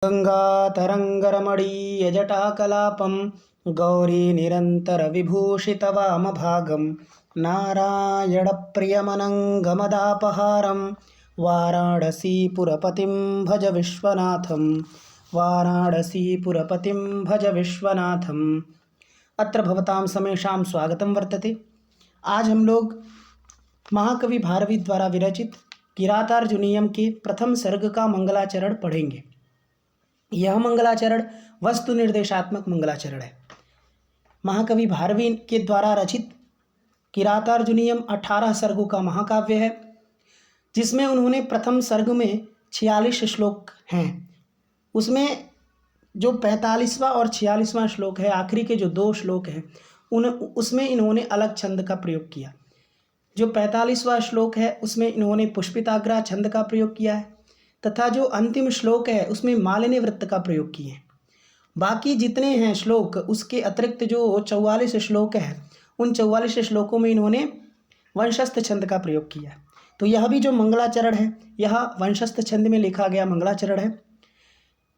गङ्गातरङ्गरमणीयजटाकलापं गौरीनिरन्तरविभूषितवामभागं नारायणप्रियमनङ्गमदापहारं वाराणसीपुरपतिं भज विश्वनाथं वाराणसीपुरपतिं भज विश्वनाथम्। अत्र भवतां समेषां स्वागतं वर्तते। आज हम लोग महाकवि भारवी द्वारा विरचित किरातार्जुनीयम के प्रथम सर्ग का मंगलाचरण पढ़ेंगे। यह मंगलाचरण वस्तु निर्देशात्मक मंगलाचरण है। महाकवि भारवी के द्वारा रचित किरातार्जुनीयम 18 सर्गों का महाकाव्य है, जिसमें उन्होंने प्रथम सर्ग में 46 श्लोक हैं। उसमें जो 45वां और 46वां श्लोक है, आखिरी के जो 2 श्लोक हैं, उसमें इन्होंने अलग छंद का प्रयोग किया। जो 45वां श्लोक है उसमें इन्होंने पुष्पिताग्रह छंद का प्रयोग किया है, तथा जो अंतिम श्लोक है उसमें मालिनी वृत्त का प्रयोग किए हैं। बाकी जितने हैं श्लोक, उसके अतिरिक्त जो 44 श्लोक हैं, उन 44 श्लोकों में इन्होंने वंशस्थ छंद का प्रयोग किया। तो यह भी जो मंगलाचरण है, यह वंशस्थ छंद में लिखा गया मंगलाचरण है।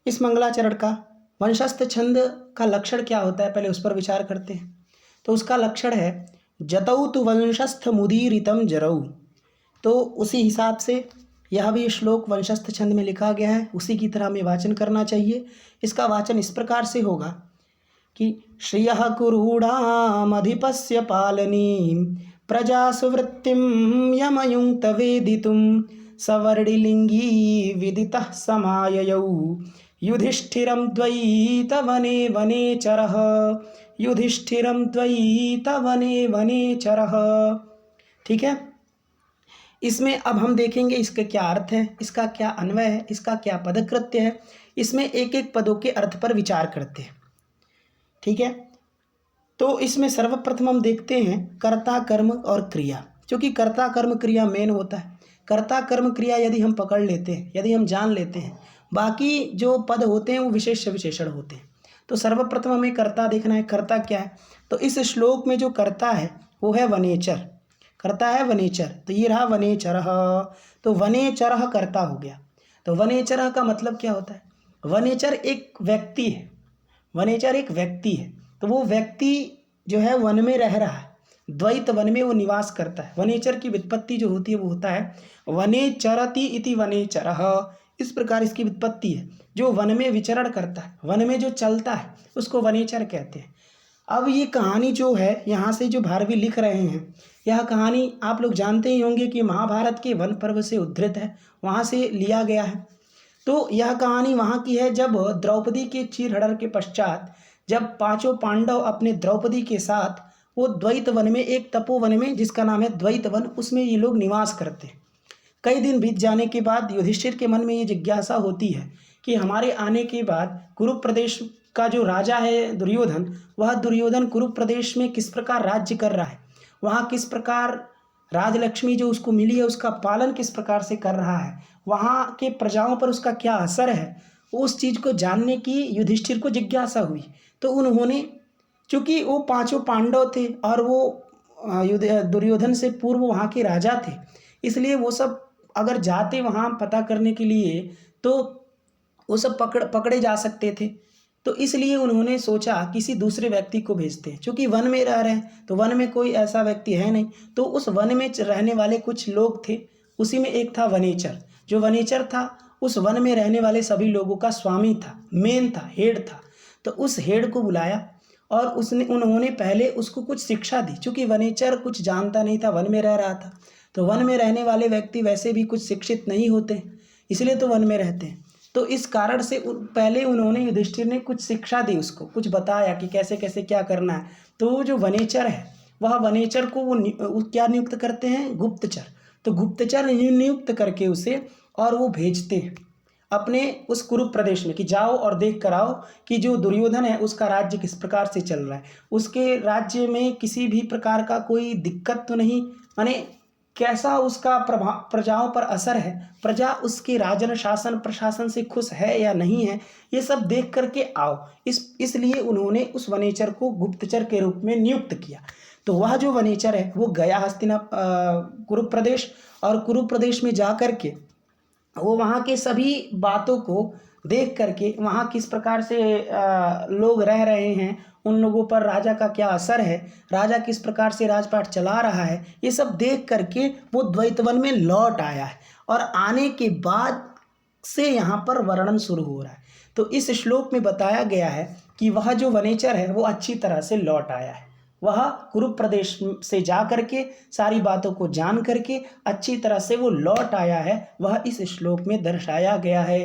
इस मंगलाचरण का वंशस्थ छंद का लक्षण क्या होता है, पहले उस पर विचार करते हैं। तो उसका लक्षण है जतौ तु वंशस्थ मुदीरितम जरऊ। तो उसी हिसाब से यह भी श्लोक वंशस्थ छंद में लिखा गया है, उसी की तरह हमें वाचन करना चाहिए। इसका वाचन इस प्रकार से होगा कि श्रियः कुरूढामधिपस्य पालनीं प्रजासु वृत्तिं यमयुङ्क्त वेदितुं सवर्णिलिङ्गी विदितः समाययौ युधिष्ठिरं द्वैतवने वनेचरः युधिष्ठिरं द्वैतवने वनेचरः। ठीक है, इसमें अब हम देखेंगे इसके क्या अर्थ है, इसका क्या अन्वय है, इसका क्या पदकृत्य है। इसमें एक एक पदों के अर्थ पर विचार करते हैं। ठीक है, तो इसमें सर्वप्रथम हम देखते हैं कर्ता कर्म और क्रिया। क्योंकि कर्ता कर्म क्रिया मेन होता है। कर्ता कर्म क्रिया यदि हम पकड़ लेते हैं, यदि हम जान लेते हैं, बाकी जो पद होते हैं वो विशेष विशेषण होते हैं। तो सर्वप्रथम हमें कर्ता देखना है। कर्ता क्या है, तो इस श्लोक में जो कर्ता है वो है वनेचर। कर्ता है वनेचर, तो ये रहा वनेचरः। तो वनेचरः कर्ता हो गया। तो वनेचरः का मतलब क्या होता है, वनेचर एक व्यक्ति है। वनेचर एक व्यक्ति है, तो वो व्यक्ति जो है वन में रह रहा है, द्वैत वन में वो निवास करता है। वनेचर की व्युत्पत्ति जो होती है वो होता है वनेचरति इति वनेचरः। इस प्रकार इसकी व्युत्पत्ति है, जो वन में विचरण करता है, वन में जो चलता है, उसको वनेचर कहते हैं। अब ये कहानी जो है यहाँ से जो भारवी लिख रहे हैं, यह कहानी आप लोग जानते ही होंगे कि महाभारत के वन पर्व से उद्धृत है, वहाँ से लिया गया है। तो यह कहानी वहाँ की है जब द्रौपदी के चीरहरण के पश्चात जब 5 पांडव अपने द्रौपदी के साथ वो द्वैत वन में, एक तपोवन में जिसका नाम है द्वैत वन, उसमें ये लोग निवास करते हैं। कई दिन बीत जाने के बाद युधिष्ठिर के मन में ये जिज्ञासा होती है कि हमारे आने के बाद कुरु प्रदेश का जो राजा है दुर्योधन, वह दुर्योधन कुरु प्रदेश में किस प्रकार राज्य कर रहा है, वहाँ किस प्रकार राजलक्ष्मी जो उसको मिली है उसका पालन किस प्रकार से कर रहा है, वहाँ के प्रजाओं पर उसका क्या असर है, उस चीज़ को जानने की युधिष्ठिर को जिज्ञासा हुई। तो उन्होंने, चूँकि वो 5 पांडव थे और वो दुर्योधन से पूर्व वहाँ के राजा थे, इसलिए वो सब अगर जाते वहाँ पता करने के लिए तो वो सब पकड़े जा सकते थे। तो इसलिए उन्होंने सोचा किसी दूसरे व्यक्ति को भेजते हैं। चूँकि वन में रह रहे हैं तो वन में कोई ऐसा व्यक्ति है नहीं, तो उस वन में रहने वाले कुछ लोग थे, उसी में एक था वनेचर। जो वनेचर था उस वन में रहने वाले सभी लोगों का स्वामी था, मेन था, हेड था। तो उस हेड को बुलाया और उन्होंने पहले उसको कुछ शिक्षा दी। चूँकि वनेचर कुछ जानता नहीं था, वन में रह रहा था, तो वन में रहने वाले व्यक्ति वैसे भी कुछ शिक्षित नहीं होते, इसलिए तो वन में रहते हैं। तो इस कारण से पहले उन्होंने, युधिष्ठिर ने कुछ शिक्षा दी, उसको कुछ बताया कि कैसे कैसे क्या करना है। तो वो जो वनेचर है, वह वनेचर को वो क्या नियुक्त करते हैं, गुप्तचर। तो गुप्तचर नियुक्त करके उसे और वो भेजते हैं अपने उस कुरु प्रदेश में कि जाओ और देख कर आओ कि जो दुर्योधन है उसका राज्य किस प्रकार से चल रहा है, उसके राज्य में किसी भी प्रकार का कोई दिक्कत तो नहीं, माने कैसा उसका प्रभाव प्रजाओं पर असर है, प्रजा उसके राजन शासन प्रशासन से खुश है या नहीं है, ये सब देख करके आओ। इसलिए उन्होंने उस वनेचर को गुप्तचर के रूप में नियुक्त किया। तो वह जो वनेचर है वो गया कुरु प्रदेश, और कुरु प्रदेश में जा कर के वो वहाँ के सभी बातों को देख करके वहाँ किस प्रकार से लोग रह रहे हैं, उन लोगों पर राजा का क्या असर है, राजा किस प्रकार से राजपाट चला रहा है, ये सब देख करके वो द्वैतवन में लौट आया है। और आने के बाद से यहाँ पर वर्णन शुरू हो रहा है। तो इस श्लोक में बताया गया है कि वह जो वनेचर है वो अच्छी तरह से लौट आया है। वह कुरु प्रदेश से जा करके सारी बातों को जान करके अच्छी तरह से वो लौट आया है। वह इस श्लोक में दर्शाया गया है,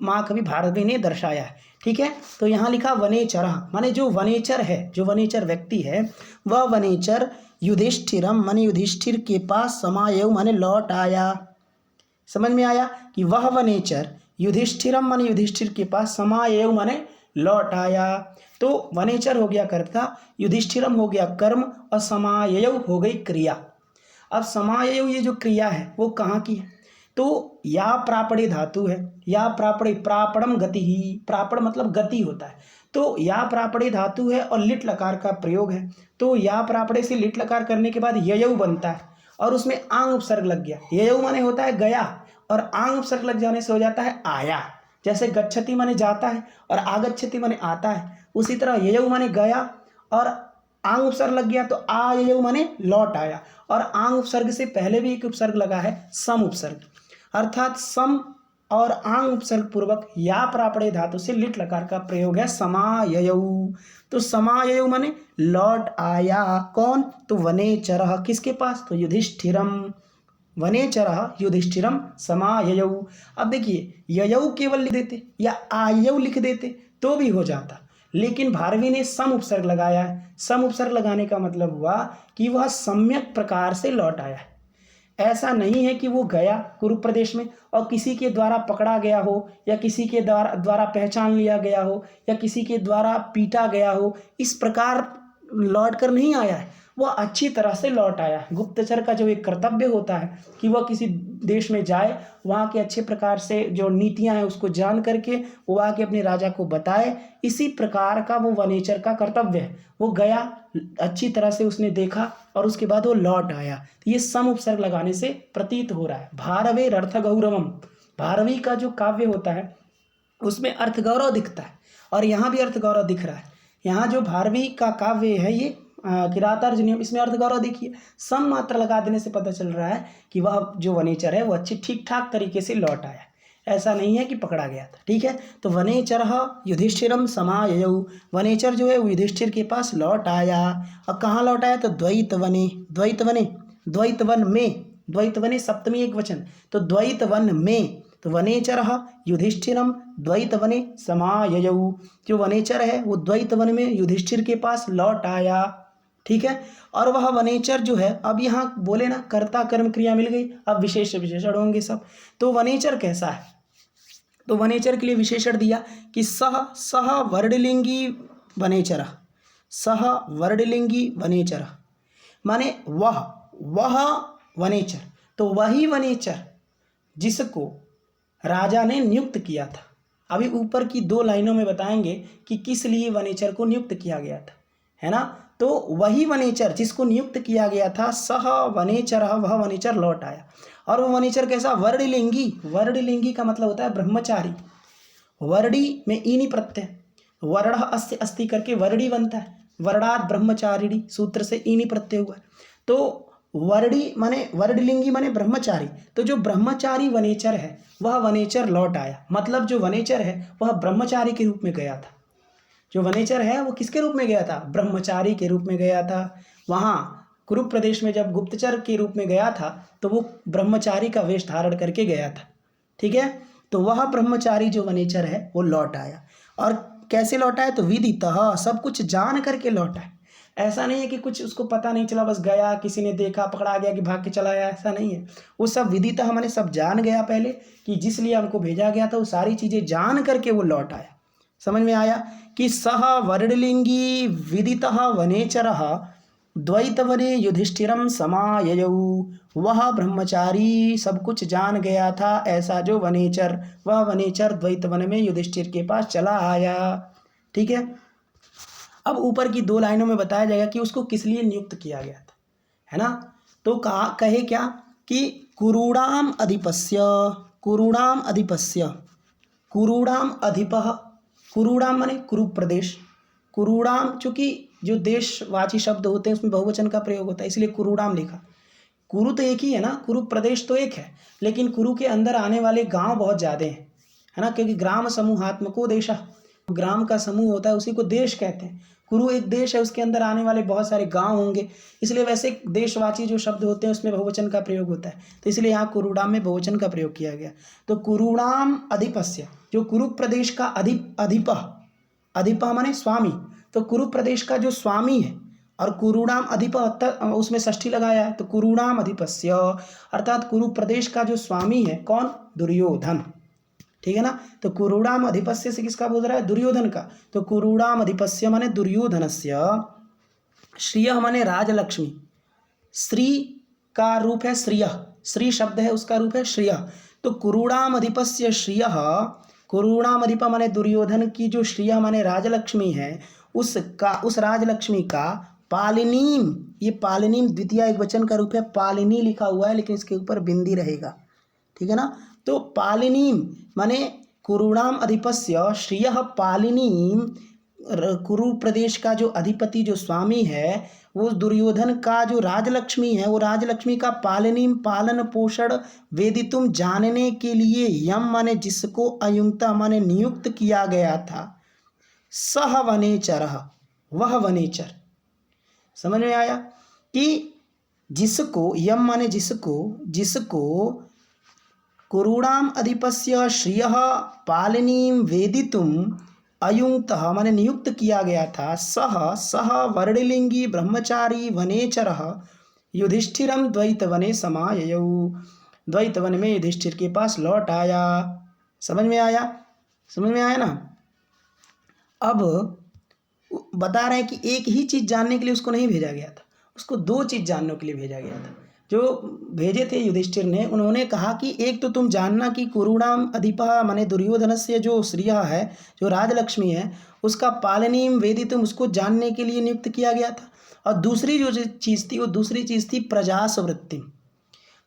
महाकवि भारवी ने दर्शाया है। ठीक है, तो यहाँ लिखा वनेचर, माने जो वनेचर है, जो वनेचर व्यक्ति है, वह वनेचर युधिष्ठिरम माने युधिष्ठिर के पास समायो माने लौट आया। समझ में आया कि वह वनेचर युधिष्ठिरम माने युधिष्ठिर के पास, समायो माने लौट आया। तो वनेचर हो गया कर्ता, युधिष्ठिरम हो गया कर्म, और समाययौ हो गई क्रिया। अब समाययौ ये जो क्रिया है वो कहाँ की है? तो या प्रापणे धातु है, या प्रापणे, प्रापणम गति ही, प्रापण मतलब गति होता है। तो या प्रापणे धातु है और लिट लकार का प्रयोग है। तो या प्रापणे से लिट लकार करने के बाद ययौ बनता है और उसमें आंग उपसर्ग लग गया। ययौ माने होता है गया, और आंग उपसर्ग लग जाने से हो जाता है आया। जैसे गच्छति माने जाता है और आगच्छति माने आता है, उसी तरह ययौ माने गया और आंग उपसर्ग लग गया तो आ ययौ माने लौट आया। और आंग उपसर्ग से पहले भी एक उपसर्ग लगा है, सम उपसर्ग, अर्थात सम और आंग उपसर्ग पूर्वक या प्रापणे धातु से लिट लकार का प्रयोग है समाययौ। तो समाययौ माने लौट आया। कौन? तो वनेचरः, किसके पास? तो युधिष्ठिरम। वनेचरः युधिष्ठिरम समाययौ। अब देखिए, ययौ केवल लिख देते या आयौ लिख देते तो भी हो जाता, लेकिन भारवी ने सम उपसर्ग लगाया है। सम उपसर्ग लगाने का मतलब हुआ कि वह सम्यक प्रकार से लौट आया है। ऐसा नहीं है कि वो गया कुरु प्रदेश में और किसी के द्वारा पकड़ा गया हो, या किसी के द्वारा पहचान लिया गया हो, या किसी के द्वारा पीटा गया हो, इस प्रकार लौट कर नहीं आया है। वह अच्छी तरह से लौट आया है। गुप्तचर का जो एक कर्तव्य होता है कि वह किसी देश में जाए, वहाँ के अच्छे प्रकार से जो नीतियाँ हैं उसको जान करके वो आके अपने राजा को बताए, इसी प्रकार का वो वनेचर का कर्तव्य है। वो गया, अच्छी तरह से उसने देखा और उसके बाद वो लौट आया। तो ये सम उपसर्ग लगाने से प्रतीत हो रहा है। भारवेर अर्थ गौरवम, भारवी का जो काव्य होता है उसमें अर्थ गौरव दिखता है, और यहाँ भी अर्थ गौरव दिख रहा है। यहाँ जो भारवी का काव्य है ये किरातार्जुनीयम, इसमें अर्थ गौरव देखिए, सम मात्रा लगा देने से पता चल रहा है कि वह जो वनेचर है वो अच्छी ठीक ठाक तरीके से लौट आया, ऐसा नहीं है कि पकड़ा गया था। ठीक है, तो वनेचरः युधिष्ठिरम समाययौ, वनेचर जो है वो युधिष्ठिर के पास लौट आया। और कहाँ लौट आया? तो द्वैतवने, द्वैतवने, द्वैतवन में, द्वैतवने सप्तमी एक वचन, तो द्वैतवन में। तो वनेचरः युधिष्ठिरम द्वैतवने समाययौ, जो वनेचर है वो द्वैतवन में युधिष्ठिर के पास लौट आया। ठीक है, और वह वनेचर जो है, अब यहाँ बोले ना कर्ता कर्म क्रिया मिल गई, अब विशेष विशेषण होंगे सब। तो वनेचर कैसा है? तो वनेचर के लिए विशेषण दिया कि सह वर्णलिंगी वनेचर, सह वर्णलिंगी वनेचर, माने वह वनेचर, तो वही वनेचर जिसको राजा ने नियुक्त किया था। अभी ऊपर की 2 लाइनों में बताएंगे कि किस लिए वनेचर को नियुक्त किया गया था, है ना। तो वही वनेचर जिसको नियुक्त किया गया था, सह वनेचरः, वह वनेचर लौट आया। और वो वनेचर कैसा? वर्णलिंगी, वर्णलिंगी का मतलब होता है ब्रह्मचारी। वर्णी में ईनी प्रत्यय, वर्णः अस्य अस्ति करके वर्णी बनता है, वर्णात् ब्रह्मचारिणी सूत्र से ईनी प्रत्यय हुआ है। तो वर्णी माने वर्णलिंगी माने ब्रह्मचारी। तो जो ब्रह्मचारी वनेचर है वह वनेचर लौट आया, मतलब जो वनेचर है वह ब्रह्मचारी के रूप में गया था। जो वनेचर है वो किसके रूप में गया था? ब्रह्मचारी के रूप में गया था। वहाँ कुरु प्रदेश में जब गुप्तचर के रूप में गया था तो वो ब्रह्मचारी का वेश धारण करके गया था। ठीक है, तो वह ब्रह्मचारी जो वनेचर है वो लौट आया। और कैसे लौटा है? तो विदितः, सब कुछ जान करके लौटा है। ऐसा नहीं है कि कुछ उसको पता नहीं चला, बस गया, किसी ने देखा, पकड़ा गया कि भाग के चला आया, ऐसा नहीं है। वो सब विदितः हमने सब जान गया पहले कि जिस लिए हमको भेजा गया था वो सारी चीज़ें जान करके वो लौट आया। समझ में आया कि सह वर्णलिंगी विदितः वनेचरः द्वैतवने युधिष्ठिरम समाययौ, वह ब्रह्मचारी सब कुछ जान गया था, ऐसा जो वनेचर, वह वनेचर द्वैतवन में युधिष्ठिर के पास चला आया। ठीक है, अब ऊपर की 2 लाइनों में बताया जाएगा कि उसको किस लिए नियुक्त किया गया था, है ना। तो कहे क्या कि कुरूणाम अधिपस्य, कुरूणाम अधिपस्य, कुरूणाम अधिपः, कुरूणाम माने कुरु प्रदेश, कुरूणाम चूंकि जो देशवाची शब्द होते हैं उसमें बहुवचन का प्रयोग होता है इसलिए कुरूणाम लिखा। कुरु तो एक ही है ना, कुरु प्रदेश तो एक है, लेकिन कुरु के अंदर आने वाले गांव बहुत ज़्यादा हैं, है ना, क्योंकि ग्राम समूहात्मको देश, ग्राम का समूह होता है उसी को देश कहते हैं। कुरु एक देश है, उसके अंदर आने वाले बहुत सारे गांव होंगे, इसलिए वैसे देशवाची जो शब्द होते हैं उसमें बहुवचन का प्रयोग होता है, तो इसलिए यहाँ कुरूणाम में बहुवचन का प्रयोग किया गया। तो कुरूणाम अधिपस्य, जो कुरु प्रदेश का अधिपः माने स्वामी, तो कुरु प्रदेश का जो स्वामी है, और कुरूणाम अधिप उसमें षष्ठी लगाया है, तो कुरूणाम अधिपस्य अर्थात कुरु प्रदेश का जो स्वामी है कौन, दुर्योधन, ठीक है ना। तो कुरूणाम अधिपस्य से किसका बोल रहा है, दुर्योधन का। तो कुरूणाम अधिपस्य माने दुर्योधनस्य, श्रिय माने राजलक्ष्मी, श्री का रूप है श्रिय, श्री शब्द है उसका रूप है श्रिय, तो कुरूणाम अधिपस्य श्रिय, कुरूणाम अधिप माने दुर्योधन की जो श्रिय माने राजलक्ष्मी है, उसका, उस राजलक्ष्मी का पालिनीम, ये पालिनीम द्वितीय एक वचन का रूप है, पालिनी लिखा हुआ है लेकिन इसके ऊपर बिंदी रहेगा, ठीक है ना। तो पालिनीम माने कुरूणाम अधिपस्य श्रिय पालिनीम, कुरु प्रदेश का जो अधिपति जो स्वामी है वो दुर्योधन का जो राजलक्ष्मी है, वो राजलक्ष्मी का पालिनीम पालन पोषण वेदितुम जानने के लिए यम माने जिसको, अयुक्ता माने नियुक्त किया गया था, सह वनेचर, वह वनेचर। समझ में आया कि जिसको, यम माने जिसको, जिसको कुरूणाम अधिपस्य श्रिय पालिनीम वेदितुम अयुक्तः माने नियुक्त किया गया था, सह वर्णिलिंगी ब्रह्मचारी वनेचर युधिष्ठिरम द्वैत वने समाययौ, द्वैत वन में युधिष्ठिर के पास लौट आया। समझ में आया, समझ में आया ना। अब बता रहे हैं कि एक ही चीज़ जानने के लिए उसको नहीं भेजा गया था, उसको दो चीज़ जानने के लिए भेजा गया था। जो भेजे थे युधिष्ठिर ने, उन्होंने कहा कि एक तो तुम जानना कि कुरूणाम अधिपः माने दुर्योधन से जो श्रिय है, जो राजलक्ष्मी है, उसका पालनीम वेदितुम, उसको जानने के लिए नियुक्त किया गया था। और दूसरी जो चीज़ थी, वो दूसरी चीज़ थी प्रजासवृत्तिम,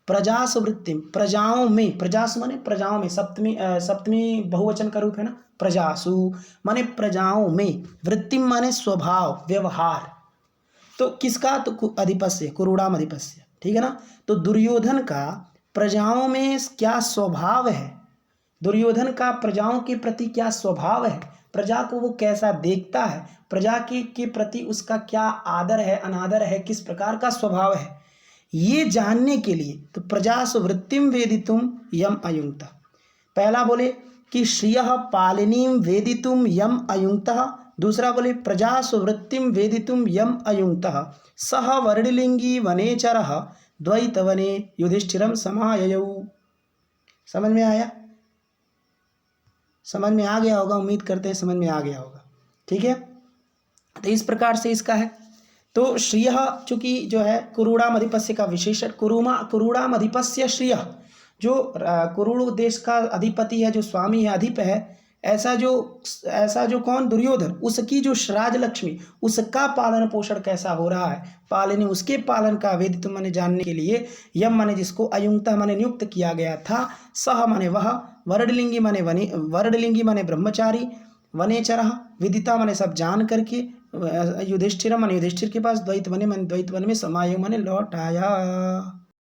प्रजासवृत्तिम, प्रजाओं में, प्रजासु माने प्रजाओं में, सप्तमी बहुवचन का रूप है ना, प्रजासु माने प्रजाओं में, वृत्तिम माने स्वभाव व्यवहार, तो किसका, तो अधिपस्य, कुरूणाम अधिपस्य, ठीक है ना। तो दुर्योधन का प्रजाओं में क्या स्वभाव है, दुर्योधन का प्रजाओं के प्रति क्या स्वभाव है, प्रजा को वो कैसा देखता है, प्रजा के प्रति उसका क्या आदर है अनादर है, किस प्रकार का स्वभाव है, ये जानने के लिए तो प्रजासुवृत्तिम वेदितुम यम अयुक्त। पहला बोले कि श्रिय पालिनीम वेदितुम यम अयुक्त, दूसरा बोले प्रजासुवृत्तिम वेदितुम यम अयुक्त, सह वर्णिलिंगी वनेचर द्वैत वने युधिष्ठिरम समाययौ। समझ में आया, समझ में आ गया होगा, उम्मीद करते हैं समझ में आ गया होगा, ठीक है। तो इस प्रकार से इसका है। तो श्रिय चूंकि जो है कुरूणाम अधिपस्य का विशेषण, कुरूणाम अधिपस्य श्रिय, जो कुरुड़ देश का अधिपति है, जो स्वामी है, अधिप है, ऐसा जो कौन, दुर्योधन, उसकी जो राजलक्ष्मी, उसका पालन पोषण कैसा हो रहा है, पालनी, उसके पालन का वेदित माने जानने के लिए, यम माने जिसको, अयुक्ता माने नियुक्त किया गया था, सह माने वह, वर्णलिंगी माने वने, वर्णलिंगी माने ब्रह्मचारी, वनेचर विदिता माने सब जान करके, युधिष्ठिर माने युधिष्ठिर के पास, द्वैत वने माने द्वैत वन में, समाय माने लौट आया।